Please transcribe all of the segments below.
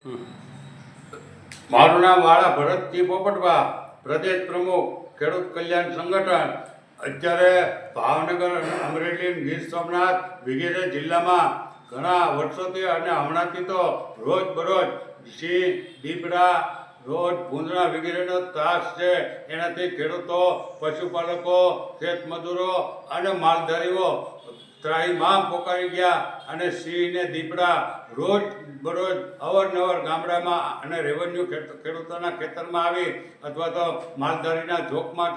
મારું નામ વાળા ભરતજી પોપટભા, પ્રદેશ પ્રમુખ ખેડૂત કલ્યાણ સંગઠન. અત્યારે ભાવનગર, અમરેલી, ગીર સોમનાથ વગેરે જિલ્લામાં ઘણા વર્ષોથી અને હમણાંથી તો રોજબરોજ સિંહ, દીપડા, રોજ ભૂંદડા વગેરેનો ત્રાસ છે. એનાથી ખેડૂતો, પશુપાલકો, ખેતમજૂરો અને માલધારીઓ ત્રાહિમામ પોકારી ગયા. અને સિંહ ને દીપડા રોજ બરોજ અવારનવાર ગામડામાં અને રેવન્યુ ખેડૂતોના ખેતરમાં આવી અથવા તો માલધારીના જોખમાં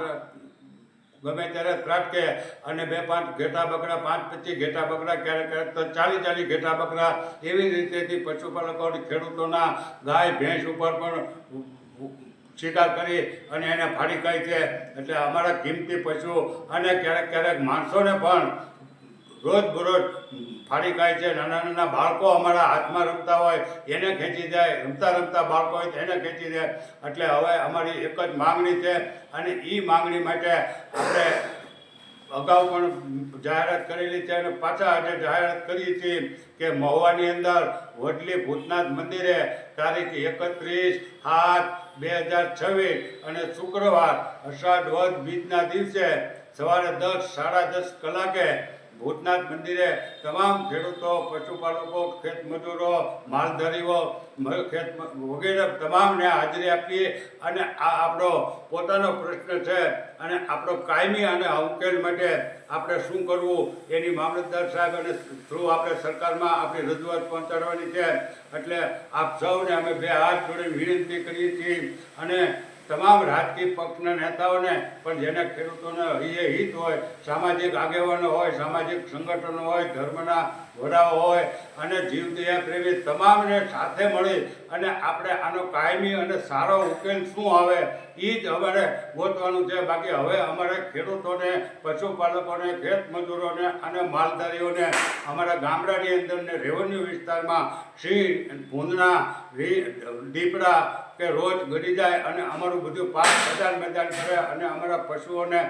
ગમે ત્યારે ત્રાટકે અને 2-5 ઘેટા બકરા, 5-25 ઘેટા બકરા, ક્યારેક ક્યારેક તો 40 ઘેટા બકરા, એવી રીતેથી પશુપાલકો અને ખેડૂતોના ગાય ભેંસ ઉપર પણ શિકાર કરી અને એને ફાડી ખાય છે. એટલે અમારા કિંમતી પશુ અને ક્યારેક ક્યારેક માણસોને પણ રોજબરોજ ફાડી ખાય છે. નાના નાના બાળકો અમારા હાથમાં રમતા હોય એને ખેંચી જાય, રમતા રમતા બાળકો હોય એને ખેંચી જાય. એટલે હવે અમારી એક જ માંગણી છે અને એ માંગણી માટે આપણે અગાઉ પણ જાહેરાત કરેલી છે અને પાછા આજે જાહેરાત કરીએ છીએ કે મહુવાની અંદર વડલી ભૂતનાથ મંદિરે તારીખ 31/7/2026 અને શુક્રવાર અષાઢ વદ બીજના દિવસે સવારે 10-10:30 કલાકે ભૂતનાથ મંદિરે તમામ ખેડૂતો, પશુપાલકો, ખેતમજૂરો, માલધારીઓ વગેરે તમામને હાજરી આપીએ અને આ આપણો પોતાનો પ્રશ્ન છે અને આપણો કાયમી અને ઉકેલ માટે આપણે શું કરવું એની મામલતદાર સાહેબ અને થ્રુ આપણે સરકારમાં આપણી રજૂઆત પહોંચાડવાની છે. એટલે આપ સૌને અમે 2 હાથ જોડીને વિનંતી કરીએ છીએ અને તમામ રાજકીય પક્ષના નેતાઓને પણ જેને ખેડૂતોને હિત હોય, સામાજિક આગેવાનો હોય, સામાજિક સંગઠનો હોય, ધર્મના વડાઓ હોય અને જીવદયા પ્રેમી તમામને સાથે મળી અને આપણે આનો કાયમી અને સારો ઉકેલ શું આવે એ જ અમારે ગોતવાનું છે. બાકી હવે અમારે ખેડૂતોને, પશુપાલકોને, ખેતમજૂરોને અને માલધારીઓને અમારા ગામડાની અંદર ને રેવન્યુ વિસ્તારમાં સિંહ, ભૂંદડા, દીપડા કે રોજ ગળી જાય અને અમારું બધું પાક મેદાન કરે અને અમારા પશુઓને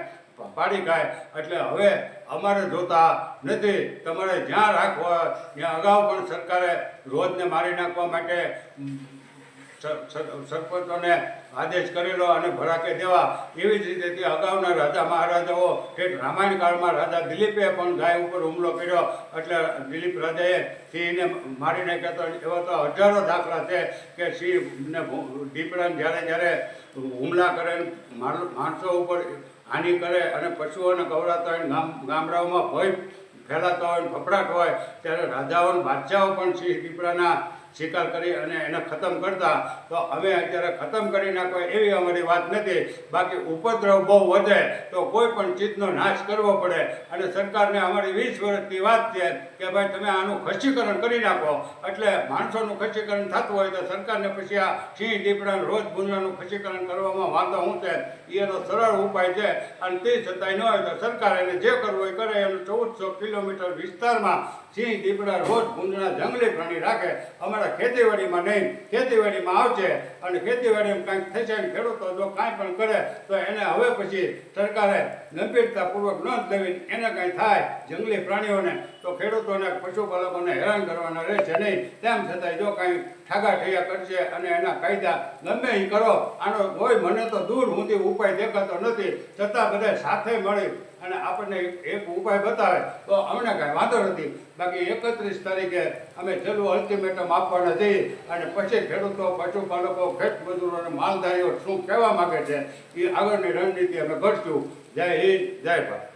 પાડી ખાય. એટલે હવે અમારે જોતા નથી. તમારે જ્યાં રાખવા ત્યાં અગાઉ પણ સરકારે રોજને મારી નાખવા માટે સરપંચોને આદેશ કરેલો અને ભડાકે દેવા. એવી જ રીતેથી અગાઉના રાજા મહારાજાઓ કે રામાયણ કાળમાં રાજા દિલીપે પણ ગાય ઉપર હુમલો કર્યો. એટલે દિલીપ રાજાએ સિંહને મારી નાખ્યા. તો એવા તો હજારો દાખલા છે કે સિંહને દીપડાને જ્યારે હુમલા કરે, માણસો ઉપર હાનિ કરે અને પશુઓને ગવડાવતા હોય, ગામડાઓમાં ભય ફેલાતા હોય, ફફડાટ હોય, ત્યારે રાજાઓ અને બાદશાહો પણ સિંહ દીપડાના શિકાર કરી અને એને ખતમ કરતા. તો અમે અત્યારે ખતમ કરી નાખો એવી અમારી વાત નથી. બાકી ઉપદ્રવ બહુ વધે તો કોઈ પણ ચીજનો નાશ કરવો પડે અને સરકારને અમારી 20 વર્ષની વાત છે કે ભાઈ તમે આનું ખસીકરણ કરી નાખો. એટલે માણસોનું ખસીકરણ થતું હોય તો સરકારને પછી આ સિંહ, દીપડાનું, રોજ ભૂંદડાનું ખસીકરણ કરવામાં વાંધો શું છે? એનો સરળ ઉપાય છે અને તે છતાંય ન હોય તો સરકાર એને જે કરવું હોય કરે. એનું 1400 કિલોમીટર વિસ્તારમાં સિંહ, દીપડા, રોજ ભૂંદડા જંગલી પ્રાણી રાખે. અમારા ખેતીવાડીમાં નહીં, ખેતીવાડીમાં આવશે અને ખેતીવાડીમાં કાંઈક થશે ને ખેડૂતો જો કાંઈ પણ કરે તો એને હવે પછી સરકારે ગંભીરતાપૂર્વક નોંધ લેવી. એને કાંઈ થાય જંગલી પ્રાણીઓને તો ખેડૂતોને, પશુપાલકોને હેરાન કરવાના રહેશે નહીં. તેમ છતાંય જો કાંઈ ઠાગાઠૈયા કરશે અને એના કાયદા ગમે એ કરો, આનો કોઈ મને તો દૂર સુધી ઉપાય દેખાતો નથી. છતાં બધા સાથે મળી અને આપણને એક ઉપાય બતાવે તો અમને કાંઈ વાંધો નથી. બાકી 31 તારીખે અમે છેલ્લું અલ્ટિમેટમ આપવાના છીએ અને પછી ખેડૂતો, પશુપાલકો, ખેતમજૂરો અને માલધારીઓ શું કહેવા માગે છે એ આગળની રણનીતિ અમે ઘડશું. જય હિન્દ, જય ભારત.